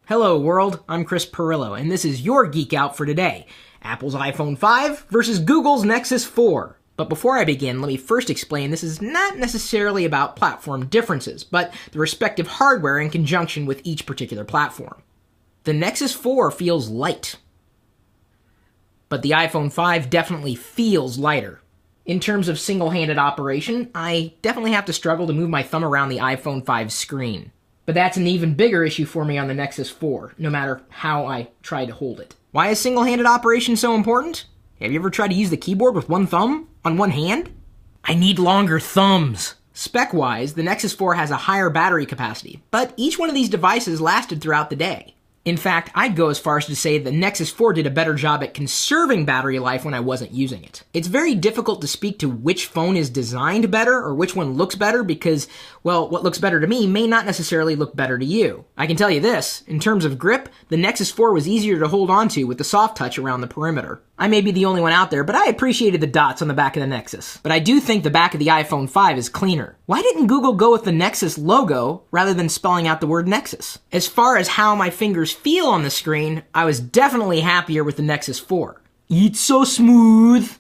Hello world, I'm Chris Perillo, and this is your Geek Out for today. Apple's iPhone 5 versus Google's Nexus 4. But before I begin, let me first explain this is not necessarily about platform differences, but the respective hardware in conjunction with each particular platform. The Nexus 4 feels light, but the iPhone 5 definitely feels lighter. In terms of single-handed operation, I definitely have to struggle to move my thumb around the iPhone 5 screen. But that's an even bigger issue for me on the Nexus 4, no matter how I try to hold it. Why is single-handed operation so important? Have you ever tried to use the keyboard with one thumb on one hand? I need longer thumbs. Spec-wise, the Nexus 4 has a higher battery capacity, but each one of these devices lasted throughout the day. In fact, I'd go as far as to say the Nexus 4 did a better job at conserving battery life when I wasn't using it. It's very difficult to speak to which phone is designed better or which one looks better because, well, what looks better to me may not necessarily look better to you. I can tell you this, in terms of grip, the Nexus 4 was easier to hold onto with the soft touch around the perimeter. I may be the only one out there, but I appreciated the dots on the back of the Nexus. But I do think the back of the iPhone 5 is cleaner. Why didn't Google go with the Nexus logo rather than spelling out the word Nexus? As far as how my fingers feel on the screen, I was definitely happier with the Nexus 4. It's so smooth.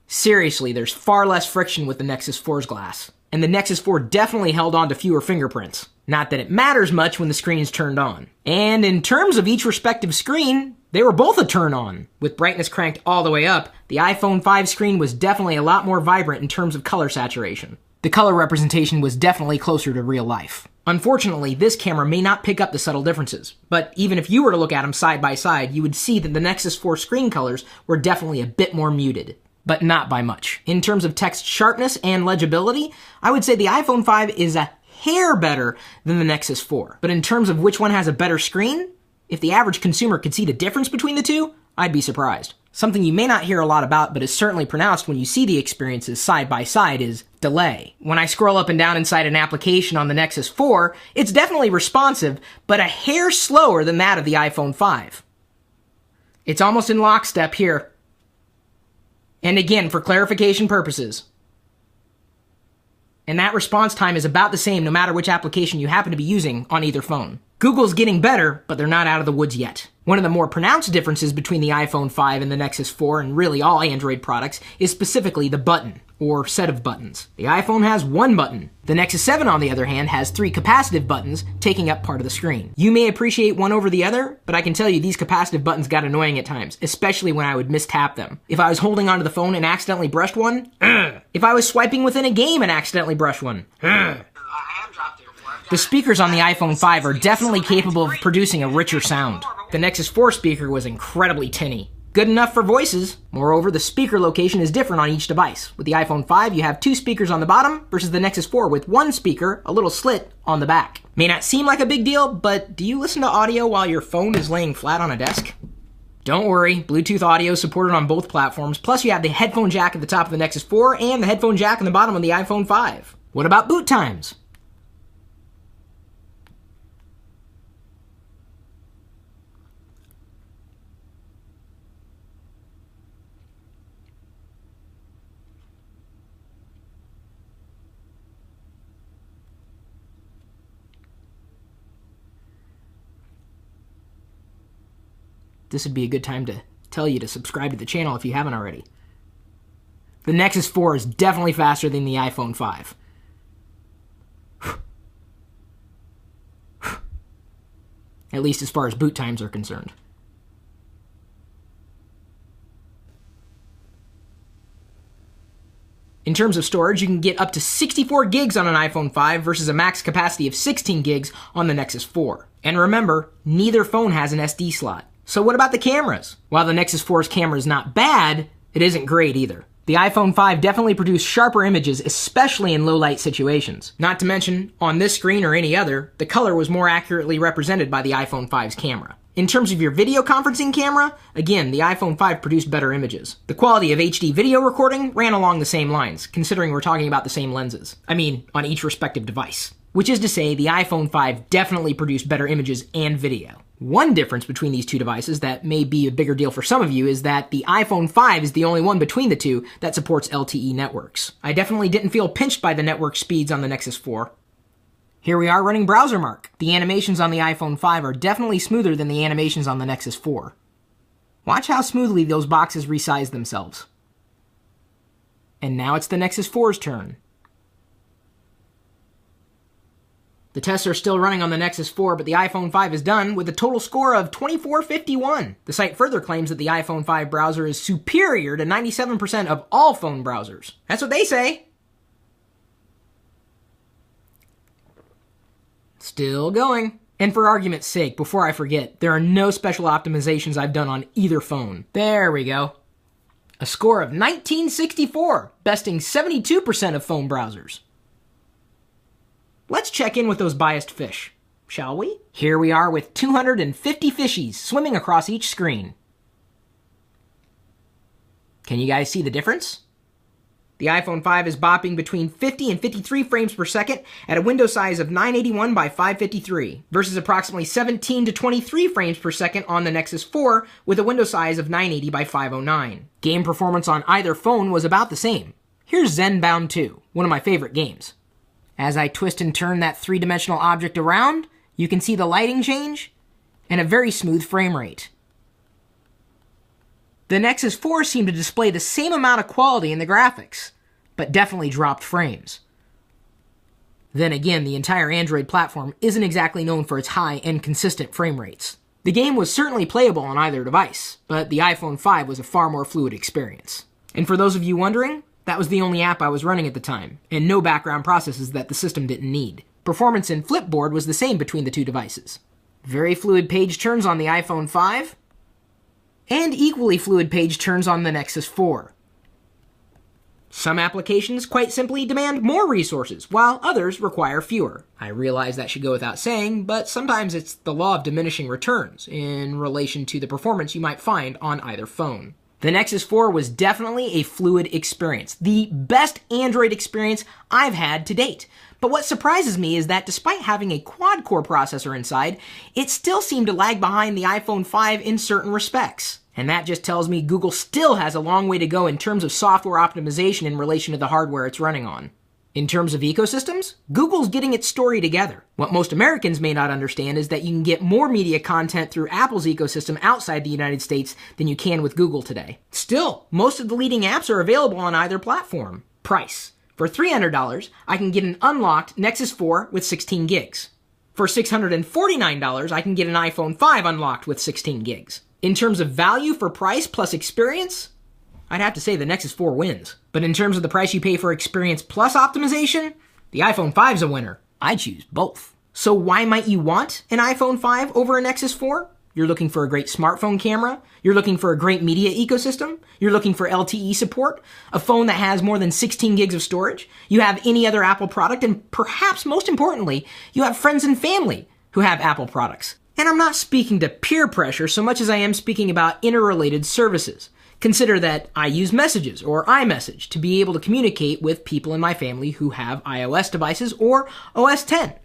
Seriously, there's far less friction with the Nexus 4's glass. And the Nexus 4 definitely held on to fewer fingerprints. Not that it matters much when the screen is turned on. And in terms of each respective screen, they were both a turn on. With brightness cranked all the way up, the iPhone 5 screen was definitely a lot more vibrant in terms of color saturation. The color representation was definitely closer to real life. Unfortunately, this camera may not pick up the subtle differences, but even if you were to look at them side by side, you would see that the Nexus 4 screen colors were definitely a bit more muted, but not by much. In terms of text sharpness and legibility, I would say the iPhone 5 is a hair better than the Nexus 4. But in terms of which one has a better screen, if the average consumer could see the difference between the two, I'd be surprised. Something you may not hear a lot about, but is certainly pronounced when you see the experiences side by side is delay. When I scroll up and down inside an application on the Nexus 4, it's definitely responsive, but a hair slower than that of the iPhone 5. It's almost in lockstep here. And again, for clarification purposes. And that response time is about the same no matter which application you happen to be using on either phone. Google's getting better, but they're not out of the woods yet. One of the more pronounced differences between the iPhone 5 and the Nexus 4, and really all Android products, is specifically the button, or set of buttons. The iPhone has one button. The Nexus 7, on the other hand, has three capacitive buttons taking up part of the screen. You may appreciate one over the other, but I can tell you these capacitive buttons got annoying at times, especially when I would mistap them. If I was holding onto the phone and accidentally brushed one, if I was swiping within a game and accidentally brushed one, The speakers on the iPhone 5 are definitely capable of producing a richer sound. The Nexus 4 speaker was incredibly tinny. Good enough for voices. Moreover, the speaker location is different on each device. With the iPhone 5, you have two speakers on the bottom versus the Nexus 4 with one speaker, a little slit, on the back. May not seem like a big deal, but do you listen to audio while your phone is laying flat on a desk? Don't worry, Bluetooth audio is supported on both platforms, plus you have the headphone jack at the top of the Nexus 4 and the headphone jack on the bottom of the iPhone 5. What about boot times? This would be a good time to tell you to subscribe to the channel if you haven't already. The Nexus 4 is definitely faster than the iPhone 5. At least as far as boot times are concerned. In terms of storage, you can get up to 64 gigs on an iPhone 5 versus a max capacity of 16 gigs on the Nexus 4. And remember, neither phone has an SD slot. So what about the cameras? While the Nexus 4's camera is not bad, it isn't great either. The iPhone 5 definitely produced sharper images, especially in low-light situations. Not to mention, on this screen or any other, the color was more accurately represented by the iPhone 5's camera. In terms of your video conferencing camera, again, the iPhone 5 produced better images. The quality of HD video recording ran along the same lines, considering we're talking about the same lenses. I mean, on each respective device. Which is to say, the iPhone 5 definitely produced better images and video. One difference between these two devices that may be a bigger deal for some of you is that the iPhone 5 is the only one between the two that supports LTE networks. I definitely didn't feel pinched by the network speeds on the Nexus 4. Here we are running BrowserMark. The animations on the iPhone 5 are definitely smoother than the animations on the Nexus 4. Watch how smoothly those boxes resize themselves. And now it's the Nexus 4's turn. The tests are still running on the Nexus 4, but the iPhone 5 is done with a total score of 2451. The site further claims that the iPhone 5 browser is superior to 97% of all phone browsers. That's what they say. Still going. And for argument's sake, before I forget, there are no special optimizations I've done on either phone. There we go. A score of 1964, besting 72% of phone browsers. Let's check in with those biased fish, shall we? Here we are with 250 fishies swimming across each screen. Can you guys see the difference? The iPhone 5 is bopping between 50 and 53 frames per second at a window size of 981 by 553 versus approximately 17 to 23 frames per second on the Nexus 4 with a window size of 980 by 509. Game performance on either phone was about the same. Here's Zenbound 2, one of my favorite games. As I twist and turn that three-dimensional object around, you can see the lighting change and a very smooth frame rate. The Nexus 4 seemed to display the same amount of quality in the graphics, but definitely dropped frames. Then again, the entire Android platform isn't exactly known for its high and consistent frame rates. The game was certainly playable on either device, but the iPhone 5 was a far more fluid experience. And for those of you wondering, that was the only app I was running at the time, and no background processes that the system didn't need. Performance in Flipboard was the same between the two devices. Very fluid page turns on the iPhone 5, and equally fluid page turns on the Nexus 4. Some applications quite simply demand more resources, while others require fewer. I realize that should go without saying, but sometimes it's the law of diminishing returns in relation to the performance you might find on either phone. The Nexus 4 was definitely a fluid experience, the best Android experience I've had to date. But what surprises me is that despite having a quad-core processor inside, it still seemed to lag behind the iPhone 5 in certain respects. And that just tells me Google still has a long way to go in terms of software optimization in relation to the hardware it's running on. In terms of ecosystems, Google's getting its story together. What most Americans may not understand is that you can get more media content through Apple's ecosystem outside the United States than you can with Google today. Still, most of the leading apps are available on either platform. Price. For $300, I can get an unlocked Nexus 4 with 16 gigs. For $649, I can get an iPhone 5 unlocked with 16 gigs. In terms of value for price plus experience, I'd have to say the Nexus 4 wins. But in terms of the price you pay for experience plus optimization, the iPhone 5's a winner. I choose both. So why might you want an iPhone 5 over a Nexus 4? You're looking for a great smartphone camera, you're looking for a great media ecosystem, you're looking for LTE support, a phone that has more than 16 gigs of storage, you have any other Apple product, and perhaps most importantly, you have friends and family who have Apple products. And I'm not speaking to peer pressure so much as I am speaking about interrelated services. Consider that I use Messages or iMessage to be able to communicate with people in my family who have iOS devices or OS X.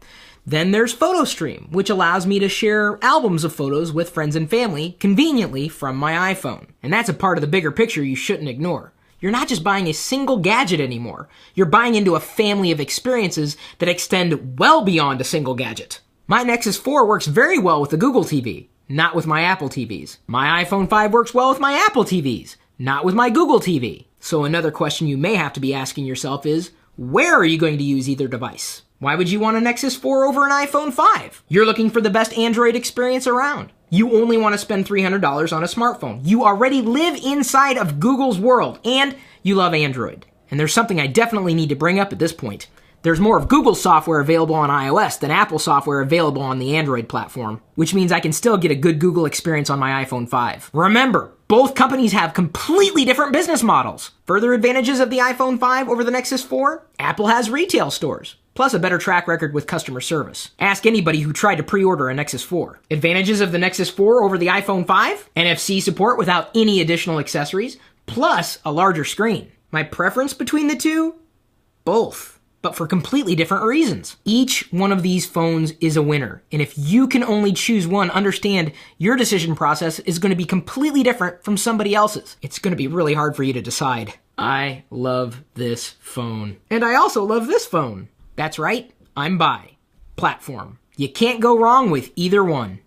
Then there's PhotoStream, which allows me to share albums of photos with friends and family conveniently from my iPhone. And that's a part of the bigger picture you shouldn't ignore. You're not just buying a single gadget anymore. You're buying into a family of experiences that extend well beyond a single gadget. My Nexus 4 works very well with the Google TV, not with my Apple TVs. My iPhone 5 works well with my Apple TVs, not with my Google TV. So another question you may have to be asking yourself is, where are you going to use either device? Why would you want a Nexus 4 over an iPhone 5? You're looking for the best Android experience around. You only want to spend $300 on a smartphone. You already live inside of Google's world, and you love Android. And there's something I definitely need to bring up at this point. There's more of Google software available on iOS than Apple software available on the Android platform, which means I can still get a good Google experience on my iPhone 5. Remember, both companies have completely different business models. Further advantages of the iPhone 5 over the Nexus 4? Apple has retail stores, plus a better track record with customer service. Ask anybody who tried to pre-order a Nexus 4. Advantages of the Nexus 4 over the iPhone 5? NFC support without any additional accessories, plus a larger screen. My preference between the two? Both. But for completely different reasons. Each one of these phones is a winner. And if you can only choose one, understand your decision process is going to be completely different from somebody else's. It's going to be really hard for you to decide. I love this phone. And I also love this phone. That's right, I'm bi. platform. You can't go wrong with either one.